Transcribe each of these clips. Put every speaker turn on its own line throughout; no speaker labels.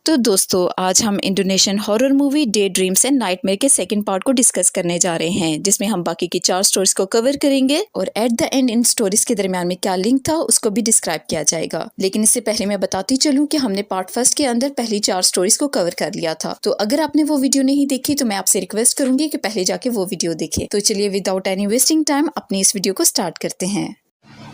तो दोस्तों आज हम Indonesian horror movie day dreams and nightmare के सेकंड पार्ट को डिस्कस करने जा रहे हैं, जिसमें हम बाकी की 4 स्टोरीज को कवर करेंगे और at the and in stories के दरमियान में क्या लिंक था उसको भी डिस्क्राइब किया जाएगा। लेकिन इससे पहले मैं बताती चलूं कि हमने पार्ट फर्स्ट के अंदर पहली 4 स्टोरीज को कवर कर लिया था। तो अगर आपने वो वीडियो नहीं देखी तो मैं आपसे रिक्वेस्ट करूंगी कि पहले जाके वो वीडियो देखें। तो चलिए विदाउट एनी वेस्टिंग टाइम अपनी इस वीडियो को स्टार्ट करते हैं।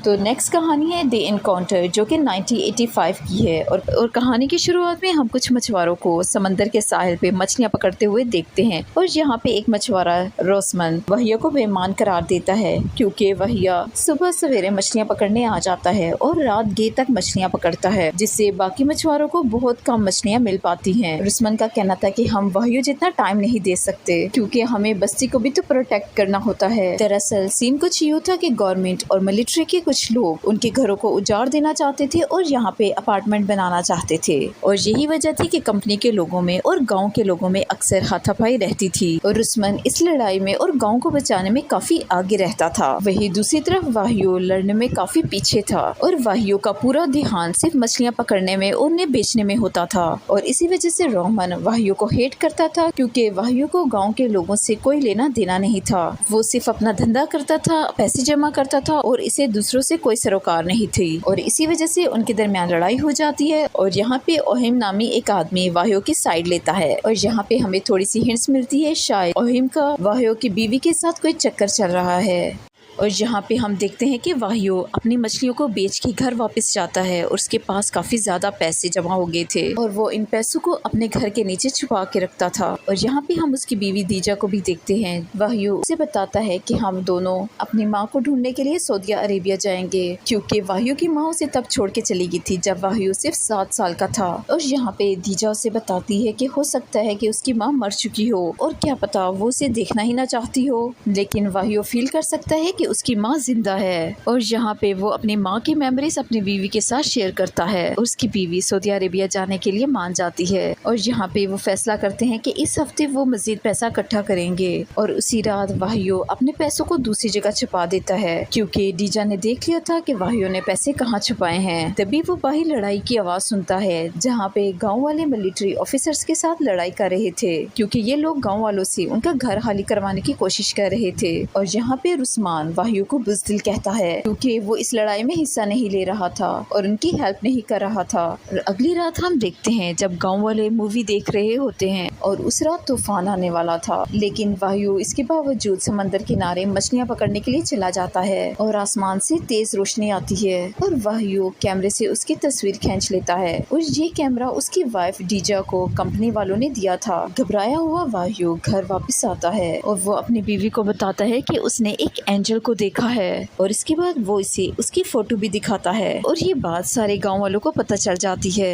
तो नेक्स्ट कहानी है द एनकाउंटर, जो कि 1985 की है और कहानी की शुरुआत में हम कुछ मछुआरों को समंदर के साहिल पे मछलियां पकड़ते हुए देखते हैं। और यहाँ पे एक मछुआरा रोसमन वहिया को बेईमान करार देता है, क्योंकि वहिया सुबह सवेरे मछलियां पकड़ने आ जाता है और रात गे तक मछलियां पकड़ता है, जिससे बाकी मछुआरों को बहुत कम मछलियां मिल पाती हैं। रोसमन का कहना था कि हम वहिया जितना टाइम नहीं दे सकते, क्योंकि हमें बस्ती को भी तो प्रोटेक्ट करना होता है। दरअसल सीन कुछ यूँ था कि गवर्नमेंट और मिलिट्री के कुछ लोग उनके घरों को उजाड़ देना चाहते थे और यहाँ पे अपार्टमेंट बनाना चाहते थे। और यही वजह थी कि कंपनी के लोगों में और गांव के लोगों में अक्सर हाथापाई रहती थी और रुस्मान इस लड़ाई में और गांव को बचाने में काफी आगे रहता था। वही दूसरी तरफ वाहियो लड़ने में काफी पीछे था और वाहियो का पूरा ध्यान सिर्फ मछलियाँ पकड़ने में और उन्हें बेचने में होता था। और इसी वजह से रोहमन वाहियो को हेट करता था, क्योंकि वाहियो को गाँव के लोगों से कोई लेना देना नहीं था। वो सिर्फ अपना धंधा करता था, पैसे जमा करता था और इसे दूसरों से कोई सरोकार नहीं थी। और इसी वजह से उनके दरमियान लड़ाई हो जाती है और यहाँ पे ओहिम नामी एक आदमी वाहियो की साइड लेता है। और यहाँ पे हमें थोड़ी सी हिंट्स मिलती है, शायद ओहिम का वाहियो की बीवी के साथ कोई चक्कर चल रहा है। और यहाँ पे हम देखते हैं कि वाहियो अपनी मछलियों को बेच के घर वापस जाता है और उसके पास काफी ज्यादा पैसे जमा हो गए थे और वो इन पैसों को अपने घर के नीचे छुपा के रखता था। और यहाँ पे हम उसकी बीवी दीजा को भी देखते हैं। वाहियो उसे बताता है कि हम दोनों अपनी माँ को ढूंढने के लिए सऊदी अरेबिया जाएंगे, क्योंकि वाहियो की माँ उसे तब छोड़ के चली गई थी जब वाहियो सिर्फ 7 साल का था। और यहाँ पे दीजा उसे बताती है कि हो सकता है कि उसकी माँ मर चुकी हो और क्या पता वो उसे देखना ही ना चाहती हो, लेकिन वाहियो फील कर सकता है कि उसकी माँ जिंदा है। और यहाँ पे वो अपनी माँ की मेमोरीज अपनी बीवी के साथ शेयर करता है। उसकी बीवी सऊदी अरेबिया जाने के लिए मान जाती है और यहाँ पे वो फैसला करते हैं कि इस हफ्ते वो मजीद पैसा इकट्ठा करेंगे। और उसी रात वाहियो अपने पैसों को दूसरी जगह छुपा देता है, क्योंकि डीजा ने देख लिया था कि वाहियो ने पैसे कहाँ छुपाए हैं। तभी वो बाहर लड़ाई की आवाज सुनता है, जहाँ पे गाँव वाले मिलिट्री ऑफिसर्स के साथ लड़ाई कर रहे थे, क्योंकि ये लोग गाँव वालों से उनका घर खाली करवाने की कोशिश कर रहे थे। और यहाँ पे रुस्मान वाहियो को बुज़दिल कहता है, क्योंकि वो इस लड़ाई में हिस्सा नहीं ले रहा था और उनकी हेल्प नहीं कर रहा था। और अगली रात हम देखते हैं जब गांव वाले मूवी देख रहे होते हैं और उस रात तूफान आने वाला था, लेकिन वाहियो इसके बावजूद समंदर किनारे मछलियां पकड़ने के लिए चला जाता है और आसमान से तेज रोशनी आती है और वाहियो कैमरे से उसकी तस्वीर खींच लेता है। और ये कैमरा उसकी वाइफ डीजा को कंपनी वालों ने दिया था। घबराया हुआ वाहियो घर वापस आता है और वो अपनी बीवी को बताता है कि उसने एक एंजल को देखा है और इसके बाद वो इसे उसकी फोटो भी दिखाता है और ये बात सारे गांव वालों को पता चल जाती है।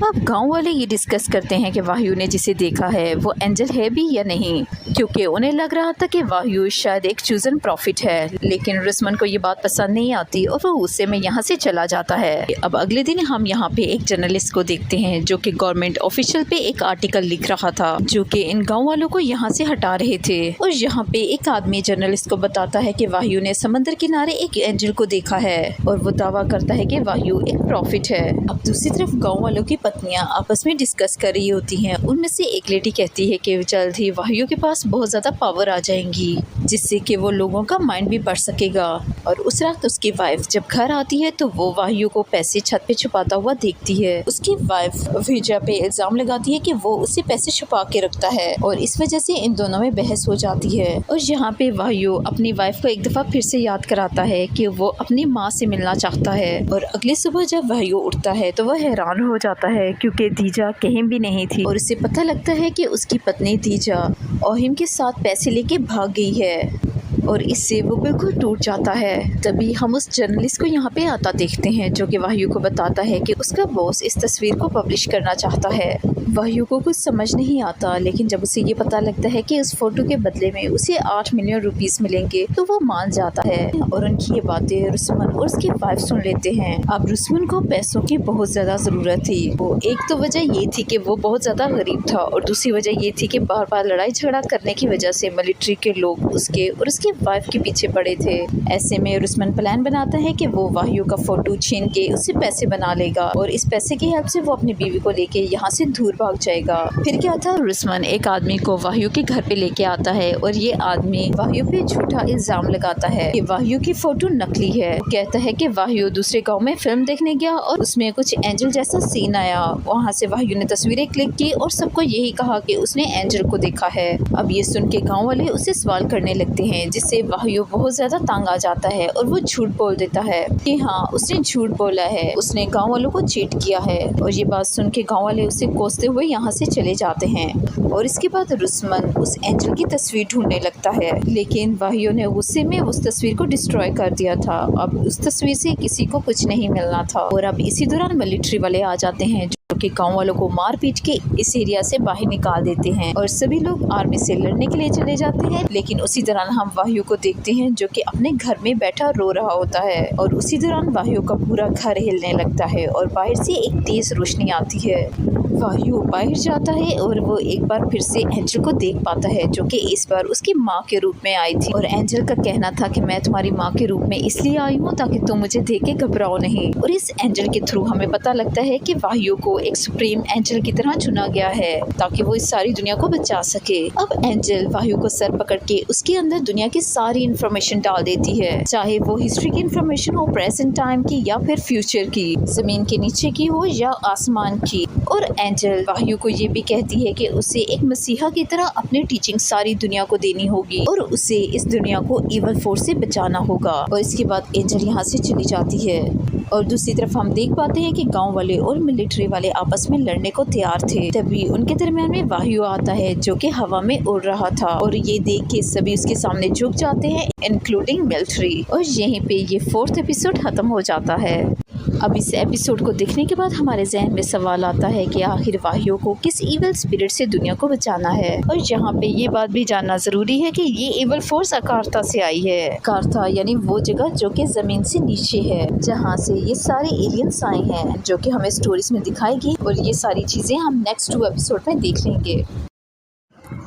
अब गांव वाले ये डिस्कस करते हैं कि वाहियो ने जिसे देखा है वो एंजल है भी या नहीं, क्योंकि उन्हें लग रहा था कि वाहियो शायद एक चूजन प्रॉफिट है। लेकिन रुस्मान को ये बात पसंद नहीं आती और वो गुस्से में यहाँ से चला जाता है। अब अगले दिन हम यहाँ पे एक जर्नलिस्ट को देखते हैं, जो कि गवर्नमेंट ऑफिशियल पे एक आर्टिकल लिख रहा था, जो कि इन गाँव वालों को यहाँ से हटा रहे थे। और यहाँ पे एक आदमी जर्नलिस्ट को बताता है कि वाहियो ने समंदर किनारे एक एंजल को देखा है और वो दावा करता है कि वाहियो एक प्रॉफिट है। अब दूसरी तरफ गाँव वालों की पत्नियां आपस में डिस्कस कर रही होती हैं। उनमें से एक लेडी कहती है कि जल्द ही वाहियो के पास बहुत ज्यादा पावर आ जाएंगी, जिससे कि वो लोगों का माइंड भी बढ़ सकेगा। और उस रात उसकी वाइफ जब घर आती है तो वो वाहियो को पैसे छत पे छुपाता हुआ देखती है। उसकी वाइफ विजय पे इल्जाम लगाती है कि वो उसे पैसे छुपा के रखता है और इस वजह से इन दोनों में बहस हो जाती है। और यहाँ पे वाहियो अपनी वाइफ को एक दफा फिर से याद कराता है कि वो अपनी माँ से मिलना चाहता है। और अगली सुबह जब वाहियो उठता है तो वह हैरान हो जाता है, क्योंकि दीजा कहीं भी नहीं थी और उसे पता लगता है कि उसकी पत्नी दीजा ओहिम के साथ पैसे लेके भाग गई है और इससे वो बिल्कुल टूट जाता है। तभी हम उस जर्नलिस्ट को यहाँ पे आता देखते हैं, जो कि वाहियो को बताता है कि उसका बॉस इस तस्वीर को पब्लिश करना चाहता है। वाहियो को कुछ समझ नहीं आता, लेकिन जब उसे ये पता लगता है कि उस फोटो के बदले में उसे 8 मिलियन रुपीस मिलेंगे तो वो मान जाता है। और उनकी ये बातें रुस्मान और उसकी वाइफ सुन लेते हैं। अब रुस्मान को पैसों की बहुत ज्यादा जरूरत थी। वो एक तो वजह ये थी कि वो बहुत ज्यादा गरीब था और दूसरी वजह ये थी कि बार बार लड़ाई झगड़ा करने की वजह से मिलिट्री के लोग उसके और उसके वाइफ के पीछे पड़े थे। ऐसे में रुस्मान प्लान बनाता है कि वो वाहियों का फोटो छीन के उससे पैसे बना लेगा और इस पैसे की हेल्प से वो अपनी बीवी को लेके यहाँ से दूर भाग जाएगा। फिर क्या था, रुस्मान एक आदमी को वाहियों के घर पे लेके आता है और ये आदमी वाहियों पे झूठा इल्जाम लगाता है कि वाहियों की फोटो नकली है। वो कहता है कि वाहियों दूसरे गाँव में फिल्म देखने गया और उसमें कुछ एंजल जैसा सीन आया। वहाँ से वाहियों ने तस्वीरें क्लिक की और सबको यही कहा कि उसने एंजल को देखा है। अब ये सुन के गाँव वाले उसे सवाल करने लगते हैं, जिससे वाहियों बहुत ज्यादा तंग आ जाता है और वो झूठ बोल देता है कि हाँ उसने झूठ बोला है, उसने गाँव वालों को चीट किया है। और ये बात सुन के गाँव वाले उसे कोसते हुए यहाँ से चले जाते हैं। और इसके बाद रुस्मान उस एंजल की तस्वीर ढूंढने लगता है, लेकिन वाहियों ने गुस्से में उस तस्वीर को डिस्ट्रॉय कर दिया था। अब उस तस्वीर से किसी को कुछ नहीं मिलना था। और अब इसी दौरान मिलिट्री वाले आ जाते हैं जो कि गांव वालों को मार पीट के इस एरिया से बाहर निकाल देते हैं और सभी लोग आर्मी से लड़ने के लिए चले जाते हैं। लेकिन उसी दौरान हम वाहियों को देखते हैं जो कि अपने घर में बैठा रो रहा होता है और उसी दौरान वाहियों का पूरा घर हिलने लगता है और बाहर से एक तेज रोशनी आती है। वाहियों बाहर जाता है और वो एक बार फिर से एंजल को देख पाता है जो कि इस बार उसकी माँ के रूप में आई थी। और एंजल का कहना था कि मैं तुम्हारी माँ के रूप में इसलिए आई हूँ ताकि तुम मुझे देख के घबराओ नहीं। और इस एंजल के थ्रू हमें पता लगता है कि वाहियों को एक सुप्रीम एंजल की तरह चुना गया है ताकि वो इस सारी दुनिया को बचा सके। अब एंजल वाहियों को सर पकड़ के उसके अंदर दुनिया की सारी इन्फॉर्मेशन डाल देती है, चाहे वो हिस्ट्री की इन्फॉर्मेशन हो, प्रेजेंट टाइम की या फिर फ्यूचर की, जमीन के नीचे की हो या आसमान की। और एंजल वाहियों को ये भी कहती है कि उसे एक मसीहा की तरह अपनी टीचिंग सारी दुनिया को देनी होगी और उसे इस दुनिया को इवल फोर्स से बचाना होगा। और इसके बाद एंजल यहाँ से चली जाती है। और दूसरी तरफ हम देख पाते हैं कि गांव वाले और मिलिट्री वाले आपस में लड़ने को तैयार थे। तभी उनके दरमियान में वाहियों आता है जो कि हवा में उड़ रहा था और ये देख के सभी उसके सामने झुक जाते हैं, इंक्लूडिंग मिलिट्री। और यहीं पे ये 4th एपिसोड खत्म हो जाता है। अब इस एपिसोड को देखने के बाद हमारे जहन में सवाल आता है कि आखिर वाहियों को किस इवल स्पिरिट से दुनिया को बचाना है। और यहाँ पे ये बात भी जानना जरूरी है कि ये इवल फोर्स अकार्था से आई है। अकार्था यानी वो जगह जो कि जमीन से नीचे है, जहाँ से ये सारे एलियंस आए हैं जो कि हमें स्टोरीज में दिखाएगी। और ये सारी चीजें हम नेक्स्ट 2 एपिसोड में देख लेंगे।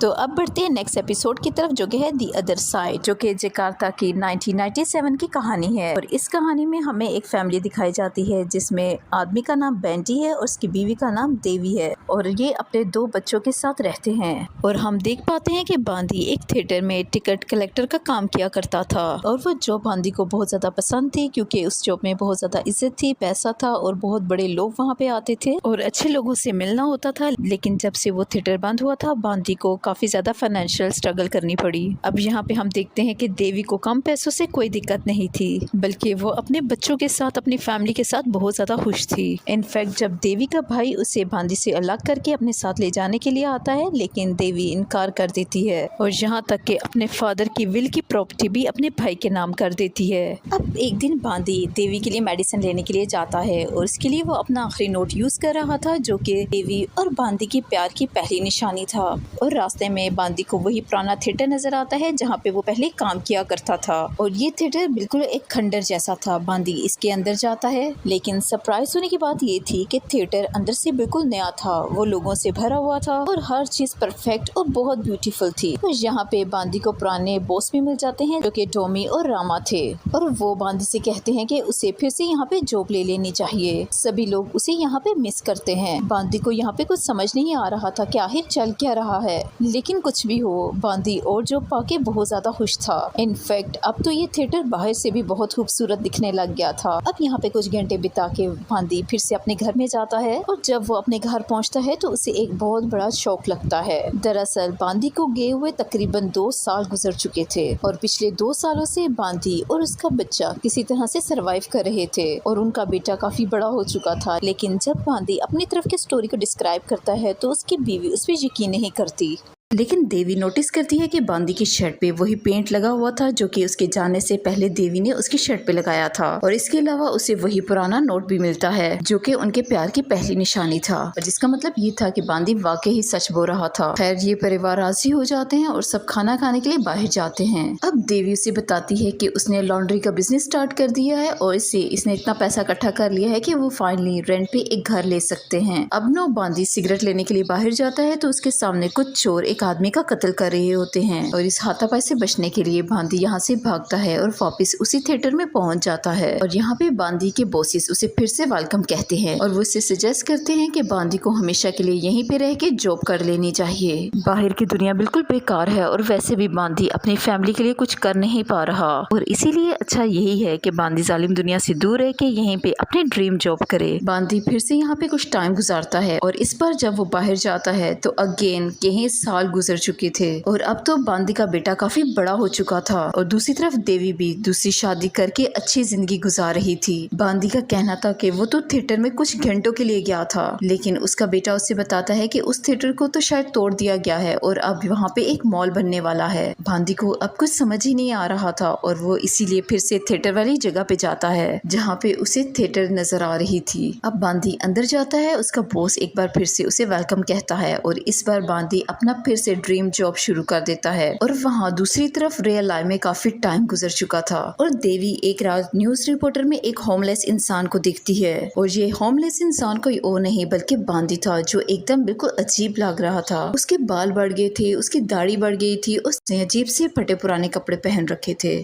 तो अब बढ़ते हैं नेक्स्ट एपिसोड की तरफ जो कि है दी अदर साइड, जो कि जकार्ता की 1997 की कहानी है। और इस कहानी में हमें एक फैमिली दिखाई जाती है जिसमें आदमी का नाम बेंटी है और उसकी बीवी का नाम देवी है और ये अपने 2 बच्चों के साथ रहते हैं। और हम देख पाते हैं कि बांदी एक थिएटर में टिकट कलेक्टर का काम किया करता था और वो जॉब बांदी को बहुत ज्यादा पसंद थी क्योंकि उस जॉब में बहुत ज्यादा इज्जत थी, पैसा था और बहुत बड़े लोग वहाँ पे आते थे और अच्छे लोगों से मिलना होता था। लेकिन जब से वो थिएटर बंद हुआ था, बांदी को काफी ज्यादा फाइनेंशियल स्ट्रगल करनी पड़ी। अब यहाँ पे हम देखते हैं कि देवी को कम पैसों से कोई दिक्कत नहीं थी, बल्कि वो अपने बच्चों के साथ, अपनी फैमिली के साथ बहुत ज्यादा खुश थी। इनफैक्ट जब देवी का भाई उसे बांदी से अलग करके अपने साथ ले जाने के लिए आता है, लेकिन देवी इनकार कर देती है और यहाँ तक कि अपने फादर की विल की प्रॉपर्टी भी अपने भाई के नाम कर देती है। अब एक दिन बांदी देवी के लिए मेडिसिन लेने के लिए जाता है और इसके लिए वो अपना आखिरी नोट यूज कर रहा था जो कि देवी और बांदी की प्यार की पहली निशानी था। और रास्ते में बांदी को वही पुराना थिएटर नजर आता है जहाँ पे वो पहले काम किया करता था और ये थिएटर बिल्कुल एक खंडर जैसा था। बांदी इसके अंदर जाता है, लेकिन सरप्राइज होने की बात ये थी कि थिएटर अंदर से बिल्कुल नया था, वो लोगों से भरा हुआ था और हर चीज परफेक्ट और बहुत ब्यूटीफुल थी। और यहाँ पे बांदी को पुराने बॉस भी मिल जाते हैं जो कि टॉमी और रामा थे और वो बांदी से कहते हैं कि उसे फिर से यहाँ पे जॉब ले लेनी चाहिए। सभी लोग उसे यहाँ पे मिस करते हैं। बांदी को यहाँ पे कुछ समझ नहीं आ रहा था कि आखिर चल क्या रहा है, लेकिन कुछ भी हो, बांदी और जॉब पाके बहुत ज्यादा खुश था। इनफैक्ट अब तो ये थिएटर बाहर से भी बहुत खूबसूरत दिखने लग गया था। अब यहाँ पे कुछ घंटे बिता के बांदी फिर से अपने घर में जाता है और जब वो अपने घर पहुँचता है तो उसे एक बहुत बड़ा शौक लगता है। दरअसल बांदी को गए हुए तकरीबन 2 साल गुजर चुके थे और पिछले 2 सालों से बांदी और उसका बच्चा किसी तरह से सरवाइव कर रहे थे और उनका बेटा काफी बड़ा हो चुका था। लेकिन जब बांदी अपनी तरफ के स्टोरी को डिस्क्राइब करता है तो उसकी बीवी उस पर यकीन नहीं करती। लेकिन देवी नोटिस करती है कि बांदी की शर्ट पे वही पेंट लगा हुआ था जो कि उसके जाने से पहले देवी ने उसकी शर्ट पे लगाया था और इसके अलावा उसे वही पुराना नोट भी मिलता है जो कि उनके प्यार की पहली निशानी था, जिसका मतलब ये था कि बांदी वाकई ही सच बोल रहा था। खैर ये परिवार राजी हो जाते हैं और सब खाना खाने के लिए बाहर जाते हैं। अब देवी उसे बताती है कि उसने लॉन्ड्री का बिजनेस स्टार्ट कर दिया है और इसने इतना पैसा इकट्ठा कर लिया है कि वो फाइनली रेंट पे एक घर ले सकते हैं। अब नो बांदी सिगरेट लेने के लिए बाहर जाता है तो उसके सामने कुछ चोर एक एक आदमी का कत्ल कर रहे होते हैं और इस हाथापाई से बचने के लिए बांदी यहाँ से भागता है और वापस उसी थिएटर में पहुंच जाता है। और यहाँ पे बांदी के बॉसेस उसे फिर से वेलकम कहते हैं और वो उसे सजेस्ट करते हैं कि बांदी को हमेशा के लिए यहीं पे रह के जॉब कर लेनी चाहिए। बाहर की दुनिया बिल्कुल बेकार है और वैसे भी बांदी अपनी फैमिली के लिए कुछ कर नहीं पा रहा और इसीलिए अच्छा यही है कि बांदी जालिम दुनिया से दूर रह के यहीं पे अपनी ड्रीम जॉब करे। बांदी फिर से यहाँ पे कुछ टाइम गुजारता है और इस बार जब वो बाहर जाता है तो अगेन कई साल गुजर चुके थे और अब तो बांदी का बेटा काफी बड़ा हो चुका था और दूसरी तरफ देवी भी दूसरी शादी करके अच्छी जिंदगी गुजार रही थी। बांदी का कहना था कि वो तो थिएटर में कुछ घंटों के लिए गया था, लेकिन उसका बेटा उससे बताता है कि उस थिएटर को तो शायद तोड़ दिया गया है और अब वहाँ पे एक मॉल बनने वाला है। बांदी को अब कुछ समझ ही नहीं आ रहा था और वो इसीलिए फिर से थिएटर वाली जगह पे जाता है जहाँ पे उसे थिएटर नजर आ रही थी। अब बांदी अंदर जाता है, उसका बॉस एक बार फिर से उसे वेलकम कहता है और इस बार बांदी अपना फिर से ड्रीम जॉब शुरू कर देता है। और वहाँ दूसरी तरफ रियल लाइफ में काफी टाइम गुजर चुका था और देवी एक रात न्यूज रिपोर्टर में एक होमलेस इंसान को देखती है और ये होमलेस इंसान कोई और नहीं बल्कि बांदी था, जो एकदम बिल्कुल अजीब लग रहा था। उसके बाल बढ़ गए थे, उसकी दाढ़ी बढ़ गई थी, उसने अजीब से फटे पुराने कपड़े पहन रखे थे।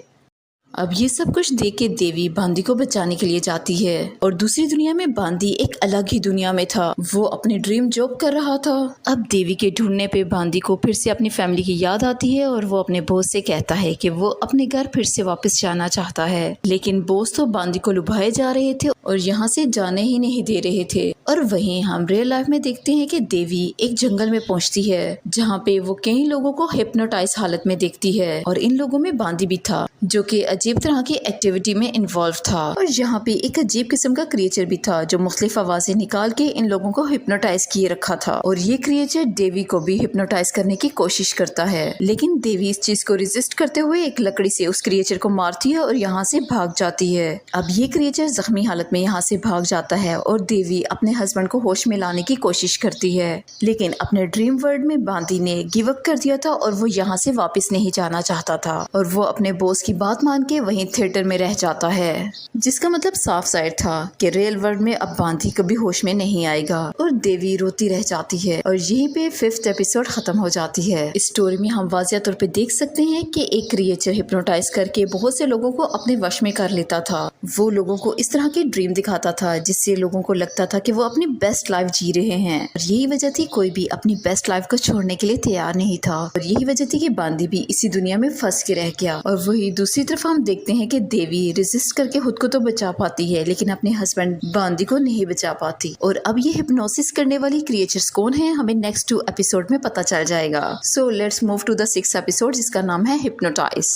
अब ये सब कुछ देख के देवी बांदी को बचाने के लिए जाती है और दूसरी दुनिया में बांदी एक अलग ही दुनिया में था, वो अपनी ड्रीम जॉब कर रहा था। अब देवी के ढूंढने पे बांदी को फिर से अपनी फैमिली की याद आती है और वो अपने बॉस से कहता है कि वो अपने घर फिर से वापस जाना चाहता है, लेकिन बॉस तो बांदी को लुभाए जा रहे थे और यहाँ से जाने ही नहीं दे रहे थे। और वहीं हम रियल लाइफ में देखते हैं कि देवी एक जंगल में पहुंचती है जहाँ पे वो कई लोगों को हिप्नोटाइज हालत में देखती है और इन लोगों में बांदी भी था जो कि अजीब तरह की एक्टिविटी में इन्वॉल्व था। और यहाँ पे एक अजीब किस्म का क्रिएचर भी था जो मुख्तलिफ आवाजें निकाल के इन लोगों को हिप्नोटाइज किए रखा था और ये क्रिएचर देवी को भी हिप्नोटाइज करने की कोशिश करता है, लेकिन देवी इस चीज को रेजिस्ट करते हुए एक लकड़ी से उस क्रिएचर को मारती है और यहाँ से भाग जाती है। अब ये क्रिएचर जख्मी हालत में यहाँ से भाग जाता है और देवी अपने हस्बैंड को होश में लाने की कोशिश करती है, लेकिन अपने ड्रीम वर्ल्ड में बांदी ने गिव अप कर दिया था और वो यहाँ से वापस नहीं जाना चाहता था और वो अपने बॉस की बात मान के वहीं थिएटर में रह जाता है, जिसका मतलब साफ जाहिर था कि रियल वर्ल्ड में अब बांदी कभी होश में नहीं आएगा। और देवी रोती रह जाती है और यहीं पे 5th एपिसोड खत्म हो जाती है। इस स्टोरी में हम वाज़िया तौर पे देख सकते हैं कि एक क्रिएचर हिप्नोटाइज करके बहुत से लोगों को अपने वश में कर लेता था। वो लोगों को इस तरह की ड्रीम दिखाता था जिससे लोगों को लगता था कि वो अपनी बेस्ट लाइफ जी रहे हैं और यही वजह थी कोई भी अपनी बेस्ट लाइफ को छोड़ने के लिए तैयार नहीं था और यही वजह थी कि बांदी भी इसी दुनिया में फंस के रह गया। और वही दूसरी तरफ हम देखते हैं कि देवी रेजिस्ट करके खुद को तो बचा पाती है लेकिन अपने हस्बैंड बांदी को नहीं बचा पाती। और अब ये हिप्नोसिस करने वाली क्रिएचर्स कौन है हमें नेक्स्ट 2 एपिसोड में पता चल जाएगा। So let's move to the 6th episode जिसका नाम है हिप्नोटाइज।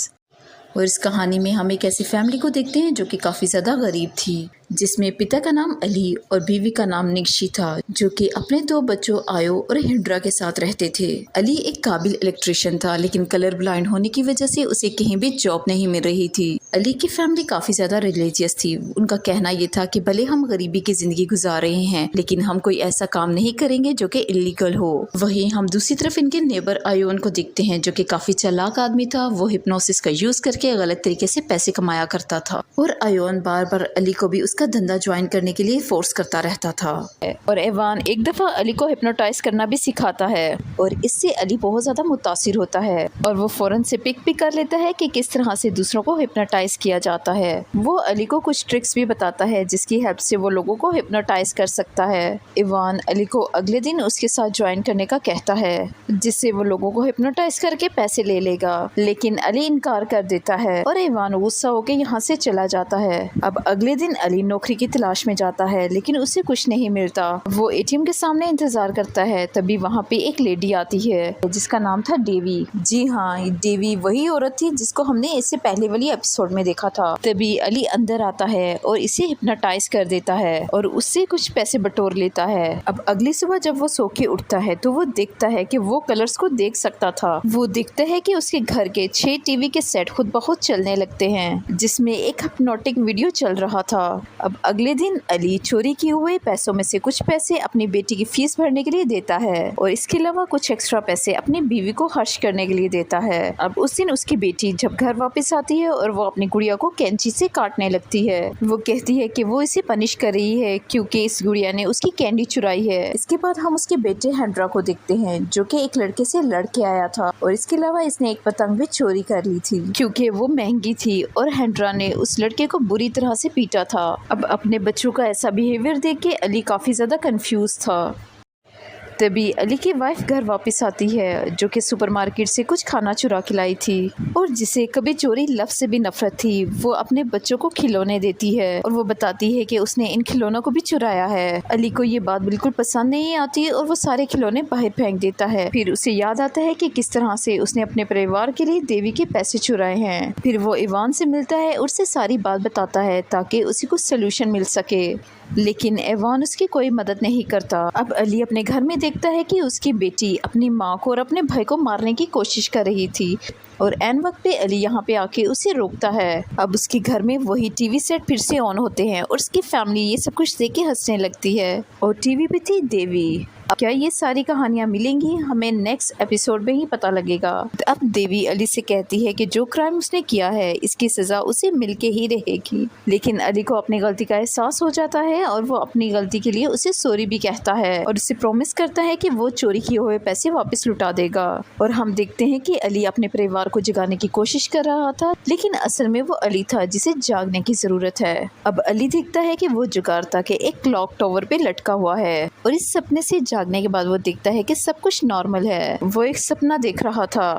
और इस कहानी में हम एक ऐसी फैमिली को देखते हैं जो कि काफी ज्यादा गरीब थी, जिसमें पिता का नाम अली और बीवी का नाम निक्शी था, जो कि अपने 2 बच्चों आयो और हिंड्रा के साथ रहते थे। अली एक काबिल इलेक्ट्रिशियन था लेकिन कलर ब्लाइंड होने की वजह से उसे कहीं भी जॉब नहीं मिल रही थी। अली की फैमिली काफी ज्यादा रिलीजियस थी। उनका कहना ये था कि भले हम गरीबी की जिंदगी गुजार रहे हैं लेकिन हम कोई ऐसा काम नहीं करेंगे जो कि इलीगल हो। वहीं हम दूसरी तरफ इनके नेबर आयोन को देखते हैं जो कि काफी चालाक आदमी था। वो हिप्नोसिस का यूज करके गलत तरीके से पैसे कमाया करता था और आयोन बार बार अली को भी उसका धंधा ज्वाइन करने के लिए फोर्स करता रहता था। और एवान एक दफा अली को हिप्नोटाइज करना भी सिखाता है और इससे अली बहुत ज्यादा मुतासिर होता है और वो फौरन से पिक भी कर लेता है कि किस तरह से दूसरों को हिप्नोटाइज किया जाता है। वो अली को कुछ ट्रिक्स भी बताता है जिसकी हेल्प से वो लोगों को हिप्नोटाइज कर सकता है। इवान अली को अगले दिन उसके साथ ज्वाइन करने का कहता है जिससे वो लोगों को हिप्नोटाइज करके पैसे ले लेगा, लेकिन अली इनकार कर देता है और इवान गुस्सा होकर यहाँ से चला जाता है। अब अगले दिन अली नौकरी की तलाश में जाता है लेकिन उसे कुछ नहीं मिलता। वो एटीएम के सामने इंतजार करता है, तभी वहाँ पे एक लेडी आती है जिसका नाम था देवी। जी हाँ, देवी वही औरत थी जिसको हमने इससे पहले वाली एपिसोड में देखा था। तभी अली अंदर आता है और इसे हिप्नोटाइज कर देता है और उससे कुछ पैसे बटोर लेता है। अब अगली सुबह जब वो सो के उठता है तो वो देखता है कि वो कलर्स को देख सकता था। वो देखता है कि उसके घर के 6 टीवी के सेट खुद बहुत चलने लगते हैं जिसमें एक हिप्नोटिक वीडियो चल रहा था। अब अगले दिन अली चोरी किए हुए पैसों में से कुछ पैसे अपनी बेटी की फीस भरने के लिए देता है और इसके अलावा कुछ एक्स्ट्रा पैसे अपनी बीवी को खर्च करने के लिए देता है। अब उस दिन उसकी बेटी जब घर वापस आती है और वो अपनी अपनी गुड़िया को कैंची से काटने लगती है। वो कहती है कि वो इसे पनिश कर रही है क्योंकि इस गुड़िया ने उसकी कैंडी चुराई है। इसके बाद हम उसके बेटे हेंड्रा को देखते हैं जो कि एक लड़के से लड़ के आया था और इसके अलावा इसने एक पतंग भी चोरी कर ली थी क्योंकि वो महंगी थी और हेंड्रा ने उस लड़के को बुरी तरह से पीटा था। अब अपने बच्चों का ऐसा बिहेवियर देख के अली काफी ज्यादा कंफ्यूज था। तभी अली की वाइफ घर वापस आती है जो कि सुपरमार्केट से कुछ खाना चुरा के लाई थी और जिसे कभी चोरी लफ्ज से भी नफरत थी। वो अपने बच्चों को खिलौने देती है और वो बताती है कि उसने इन खिलौनों को भी चुराया है। अली को ये बात बिल्कुल पसंद नहीं आती और वो सारे खिलौने बाहर फेंक देता है। फिर उसे याद आता है कि किस तरह से उसने अपने परिवार के लिए देवी के पैसे चुराए हैं। फिर वो इवान से मिलता है और उससे सारी बात बताता है ताकि उसी को सोल्यूशन मिल सके, लेकिन एवान उसकी कोई मदद नहीं करता। अब अली अपने घर में देखता है कि उसकी बेटी अपनी माँ को और अपने भाई को मारने की कोशिश कर रही थी और एन वक्त पे अली यहाँ पे आके उसे रोकता है। अब उसके घर में वही टीवी सेट फिर से ऑन होते हैं और उसकी फैमिली ये सब कुछ देख के हंसने लगती है और टीवी पे थी देवी। क्या ये सारी कहानियाँ मिलेंगी हमें नेक्स्ट एपिसोड में ही पता लगेगा। अब देवी अली से कहती है कि जो क्राइम उसने किया है इसकी सजा उसे मिलके ही रहेगी, लेकिन अली को अपनी गलती का एहसास हो जाता है और वो अपनी गलती के लिए उसे सॉरी भी कहता है और उसे प्रॉमिस करता है कि वो चोरी किए हुए पैसे वापस लुटा देगा। और हम देखते हैं कि अली अपने परिवार को जगाने की कोशिश कर रहा था, लेकिन असल में वो अली था जिसे जागने की जरूरत है। अब अली देखता है कि वो जकार्ता के एक क्लॉक टावर पे लटका हुआ है और इस सपने से जागने के बाद वो देखता है कि सब कुछ नॉर्मल है। वो एक सपना देख रहा था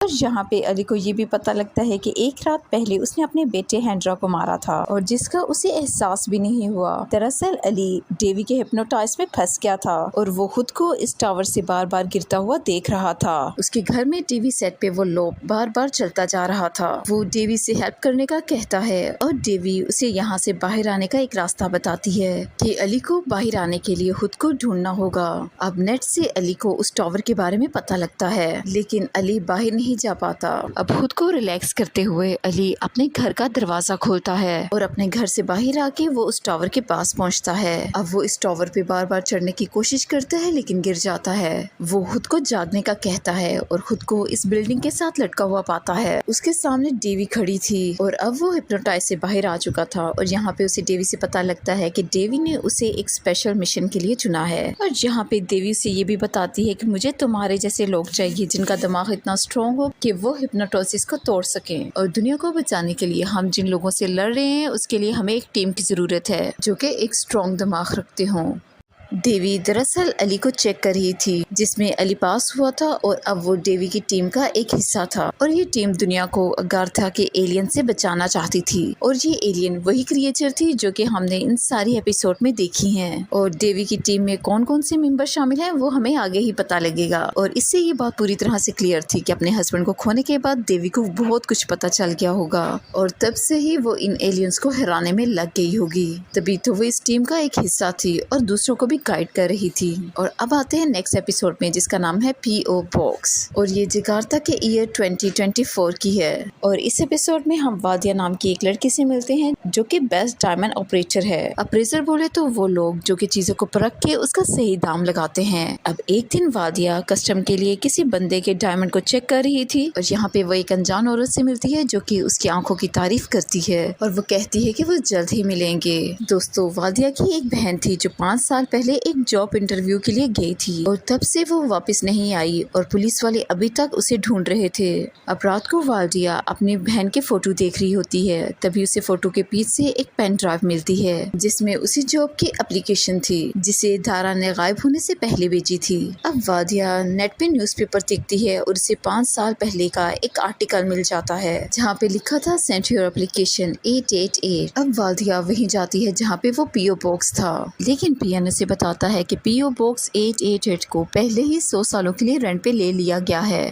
और यहाँ पे अली को ये भी पता लगता है कि एक रात पहले उसने अपने बेटे हेंड्रा को मारा था और जिसका उसे एहसास भी नहीं हुआ। दरअसल अली देवी के हिप्नोटाइज में फंस गया था और वो खुद को इस टावर से बार बार गिरता हुआ देख रहा था। उसके घर में टीवी सेट पे वो लोग बार बार चलता जा रहा था। वो देवी से हेल्प करने का कहता है और देवी उसे यहाँ से बाहर आने का एक रास्ता बताती है कि अली को बाहर आने के लिए खुद को ढूंढना होगा। अब नेट से अली को उस टावर के बारे में पता लगता है, लेकिन अली बाहर नहीं जा पाता। अब खुद को रिलैक्स करते हुए अली अपने घर का दरवाजा खोलता है और अपने घर से बाहर आके वो उस टावर के पास पहुंचता है। अब वो इस टावर पे बार बार चढ़ने की कोशिश करता है लेकिन गिर जाता है। वो खुद को जागने का कहता है और खुद को इस बिल्डिंग के साथ लटका हुआ पाता है। उसके सामने देवी खड़ी थी और अब वो हिप्नोटाइज से बाहर आ चुका था और यहाँ पे उसे देवी से पता लगता है कि देवी ने उसे एक स्पेशल मिशन के लिए चुना है। और यहाँ पे देवी उसे ये भी बताती है कि मुझे तुम्हारे जैसे लोग चाहिए जिनका दिमाग इतना स्ट्रॉन्ग हो कि वो हिप्नोटोसिस को तोड़ सकें और दुनिया को बचाने के लिए हम जिन लोगों से लड़ रहे हैं उसके लिए हमें एक टीम की जरूरत है जो कि एक स्ट्रॉन्ग दिमाग रखते हों। देवी दरअसल अली को चेक कर रही थी जिसमें अली पास हुआ था और अब वो देवी की टीम का एक हिस्सा था और ये टीम दुनिया को अगारथा के एलियन से बचाना चाहती थी और ये एलियन वही क्रिएचर थी जो कि हमने इन सारी एपिसोड में देखी हैं। और देवी की टीम में कौन कौन से मेंबर शामिल हैं वो हमें आगे ही पता लगेगा। और इससे ये बात पूरी तरह से क्लियर थी कि अपने हस्बैंड को खोने के बाद देवी को बहुत कुछ पता चल गया होगा और तब से ही वो इन एलियंस को हराने में लग गई होगी। तभी तो वो इस टीम का एक हिस्सा थी और दूसरों को भी गाइड कर रही थी। और अब आते हैं नेक्स्ट एपिसोड में जिसका नाम है पीओ बॉक्स और ये जकार्ता के ईयर 2024 की है। और इस एपिसोड में हम वादिया नाम की एक लड़की से मिलते हैं जो कि बेस्ट डायमंड ऑपरेटर है। अप्रेजर बोले तो वो लोग जो कि चीजों को परख के उसका सही दाम लगाते हैं। अब एक दिन वादिया कस्टम के लिए किसी बंदे के डायमंड को चेक कर रही थी और यहाँ पे वो एक अनजान औरत से मिलती है जो कि उसकी आंखों की तारीफ करती है और वो कहती है कि वो जल्द ही मिलेंगे। दोस्तों वादिया की एक बहन थी जो 5 साल पहले एक जॉब इंटरव्यू के लिए गई थी और तब से वो वापस नहीं आई और पुलिस वाले अभी तक उसे ढूंढ रहे थे। अब रात को वादिया अपनी बहन के फोटो देख रही होती है, तभी उसे फोटो के पीछे एक पेन ड्राइव मिलती है जिसमें उसी जॉब की एप्लीकेशन थी जिसे दारा ने गायब होने से पहले भेजी थी। अब वादिया नेट पे न्यूज़पेपर देखती है और उसे 5 साल पहले का एक आर्टिकल मिल जाता है जहाँ पे लिखा था सेंड योर एप्लीकेशन 888। अब वादिया वहीं जाती है जहाँ पे वो पीओ बॉक्स था, लेकिन पीएन उसे बताता है कि पीओ बॉक्स 888 को पहले ही 100 सालों के लिए रेंट पे ले लिया गया है।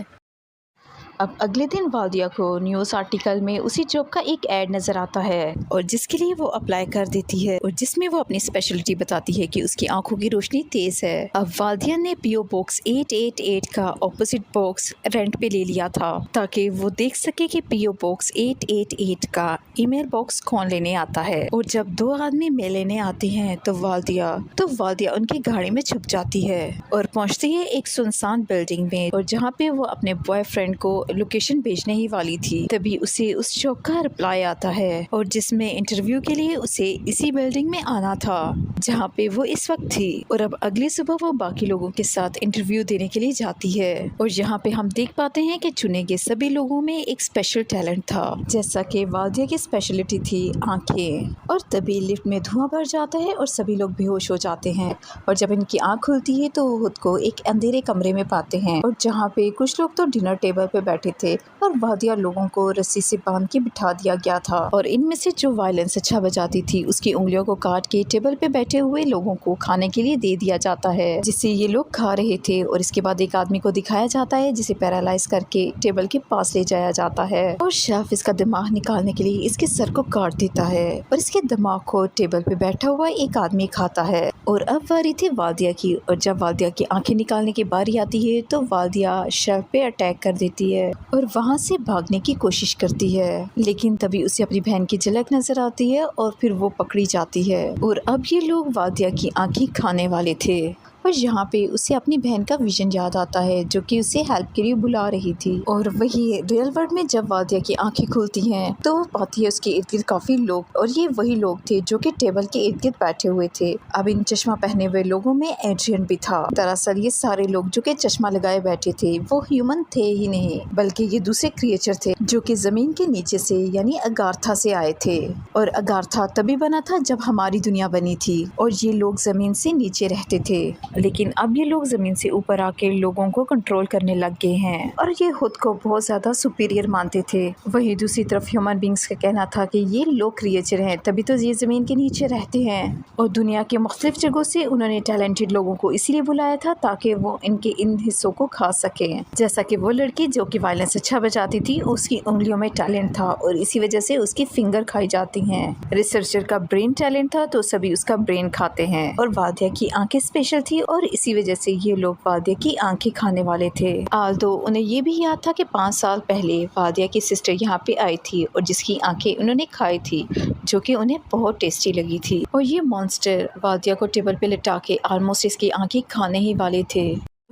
अब अगले दिन वादिया को न्यूज़ आर्टिकल में उसी जॉब का एक ऐड नजर आता है और जिसके लिए वो अप्लाई कर देती है और जिसमें वो अपनी स्पेशलिटी बताती है कि उसकी आंखों की रोशनी तेज है। अब वादिया ने पीओ बॉक्स 888 का ऑपोजिट बॉक्स रेंट पे ले लिया था ताकि वो देख सके कि पीओ बॉक्स 888 का ईमेल बॉक्स कौन लेने आता है। और जब 2 आदमी मेल लेने आते हैं तो वादिया उनकी गाड़ी में छुप जाती है और पहुंचती है एक सुनसान बिल्डिंग में और जहाँ पे वो अपने बॉयफ्रेंड को लोकेशन भेजने ही वाली थी, तभी उसे उस जॉब का रिप्लाई आता है और जिसमें इंटरव्यू के लिए उसे इसी बिल्डिंग में आना था जहाँ पे वो इस वक्त थी। और अब अगली सुबह वो बाकी लोगों के साथ इंटरव्यू देने के लिए जाती है और यहाँ पे हम देख पाते हैं कि चुने गए सभी लोगों में एक स्पेशल टैलेंट था, जैसा कि वादिया की स्पेशलिटी थी आंखें। और तभी लिफ्ट में धुआं भर जाता है और सभी लोग बेहोश हो जाते हैं और जब इनकी आंख खुलती है तो खुद को एक अंधेरे कमरे में पाते हैं और जहाँ पे कुछ लोग तो डिनर टेबल पे बैठे थे और वादिया लोगों को रस्सी से बांध के बिठा दिया गया था और इनमें से जो वायलेंस अच्छा बजाती थी उसकी उंगलियों को काट के टेबल पे बैठे हुए लोगों को खाने के लिए दे दिया जाता है, जिससे ये लोग खा रहे थे। और इसके बाद एक आदमी को दिखाया जाता है जिसे पैरालाइज करके टेबल के पास ले जाया जाता है और शेफ इसका दिमाग निकालने के लिए इसके सर को काट देता है और इसके दिमाग को टेबल पे बैठा हुआ एक आदमी खाता है। और अब बारी थी वादिया की और जब वादिया की आंखें निकालने की बारी आती है तो वादिया शेफ पे अटैक कर देती है और वहाँ से भागने की कोशिश करती है, लेकिन तभी उसे अपनी बहन की झलक नजर आती है और फिर वो पकड़ी जाती है। और अब ये लोग वादिया की आंखें खाने वाले थे और यहाँ पे उसे अपनी बहन का विजन याद आता है जो कि उसे हेल्प के लिए बुला रही थी। और वही रियल वर्ल्ड में जब वादिया की आंखें खुलती हैं तो पाती है उसके इर्द गिर्द काफी लोग और ये वही लोग थे जो कि टेबल के इर्द गिर्द बैठे हुए थे। अब इन चश्मा पहने हुए लोगों में एड्रियन भी था। दरअसल ये सारे लोग जो कि चश्मा लगाए बैठे थे वो ह्यूमन थे ही नहीं, बल्कि ये दूसरे क्रिएचर थे जो कि जमीन के नीचे से यानी अगाथा से आए थे। और अगाथा तभी बना था जब हमारी दुनिया बनी थी और ये लोग जमीन से नीचे रहते थे, लेकिन अब ये लोग जमीन से ऊपर आके लोगों को कंट्रोल करने लग गए हैं और ये खुद को बहुत ज्यादा सुपीरियर मानते थे। वहीं दूसरी तरफ ह्यूमन बींग्स का कहना था कि ये लोग क्रिएचर हैं तभी तो ये जमीन के नीचे रहते हैं और दुनिया के मुख्तलिफ जगहों से उन्होंने टैलेंटेड लोगों को इसीलिए बुलाया था ताकि वो इनके इन हिस्सों को खा सके। जैसा कि वो लड़की जो कि वायलेंस अच्छा बजाती थी उसकी उंगलियों में टैलेंट था और इसी वजह से उसकी फिंगर खाई जाती हैं। रिसर्चर का ब्रेन टैलेंट था तो सभी उसका ब्रेन खाते हैं और वादिया की आंखें स्पेशल थी और इसी वजह से ये लोग वादिया की आंखें खाने वाले थे। आल्दो उन्हें ये भी याद था कि 5 साल पहले वादिया की सिस्टर यहाँ पे आई थी और जिसकी आंखें उन्होंने खाई थी जो कि उन्हें बहुत टेस्टी लगी थी। और ये मॉन्स्टर वादिया को टेबल पे लिटा के ऑलमोस्ट इसकी आंखें खाने ही वाले थे।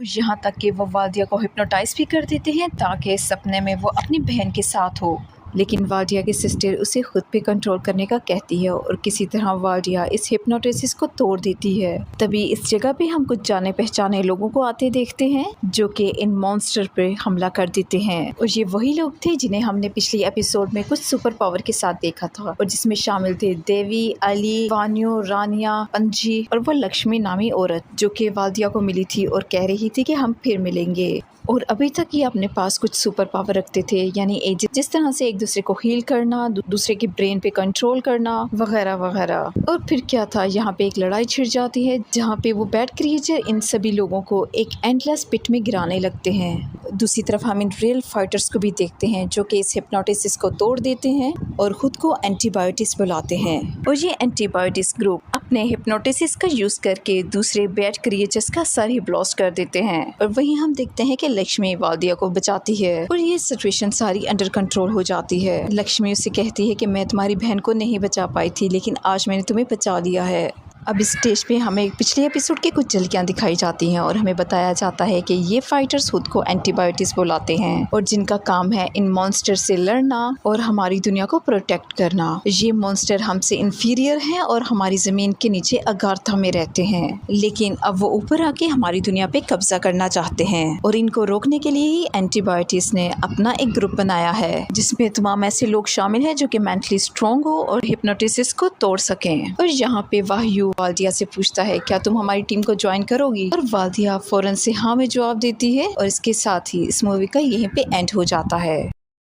यहाँ तक कि वो वादिया को हिप्नोटाइज भी कर देते हैं ताकि सपने में वो अपनी बहन के साथ हो, लेकिन वादिया की सिस्टर उसे खुद पे कंट्रोल करने का कहती है और किसी तरह वादिया इस हिप्नोटिसिस को तोड़ देती है। तभी इस जगह पे हम कुछ जाने पहचाने लोगों को आते देखते हैं जो कि इन मॉन्स्टर पे हमला कर देते हैं और ये वही लोग थे जिन्हें हमने पिछले एपिसोड में कुछ सुपर पावर के साथ देखा था और जिसमें शामिल थे देवी, अली, वान्यो, रानिया, पंजी और वो लक्ष्मी नामी औरत जो कि वादिया को मिली थी और कह रही थी कि हम फिर मिलेंगे। और अभी तक ये अपने पास कुछ सुपर पावर रखते थे, यानी जिस तरह से एक दूसरे को हील करना, दूसरे के ब्रेन पे कंट्रोल करना वगैरह वगैरह। और फिर क्या था, यहाँ पे एक लड़ाई छिड़ जाती है जहाँ पे वो बैड क्रिएचर इन सभी लोगों को एक एंडलेस पिट में गिराने लगते हैं। दूसरी तरफ हम इन रियल फाइटर्स को भी देखते हैं जो कि इस हिप्नोटिसिस को तोड़ देते हैं और खुद को एंटीबायोटिक्स बुलाते हैं और ये एंटीबायोटिक्स ग्रुप अपने हिप्नोटिसिस का यूज करके दूसरे बैड क्रिएचर्स का सर ही ब्लास्ट कर देते हैं। और वहीं हम देखते हैं कि लक्ष्मी वादिया को बचाती है और ये सिचुएशन सारी अंडर कंट्रोल हो जाती है। लक्ष्मी उससे कहती है कि मैं तुम्हारी बहन को नहीं बचा पाई थी लेकिन आज मैंने तुम्हें बचा लिया है। अब इस स्टेज पे हमें पिछले एपिसोड की कुछ झलकियाँ दिखाई जाती हैं और हमें बताया जाता है कि ये फाइटर्स खुद को एंटीबायोटिक्स बुलाते हैं और जिनका काम है इन मॉन्स्टर से लड़ना और हमारी दुनिया को प्रोटेक्ट करना। ये मॉन्स्टर हमसे इन्फीरियर हैं और हमारी ज़मीन के नीचे अगाथा में रहते हैं, लेकिन अब वो ऊपर आके हमारी दुनिया पे कब्जा करना चाहते हैं और इनको रोकने के लिए ही एंटीबायोटिक्स ने अपना एक ग्रुप बनाया है जिसमें तमाम ऐसे लोग शामिल हैं जो कि मेंटली स्ट्रॉन्ग हो और हिप्नोटिसिस को तोड़ सकें। और यहाँ पे वायु वादिया से पूछता है क्या तुम हमारी टीम को ज्वाइन करोगी, और वादिया फौरन से हाँ में जवाब देती है और इसके साथ ही इस मूवी का यहीं पे एंड हो जाता है।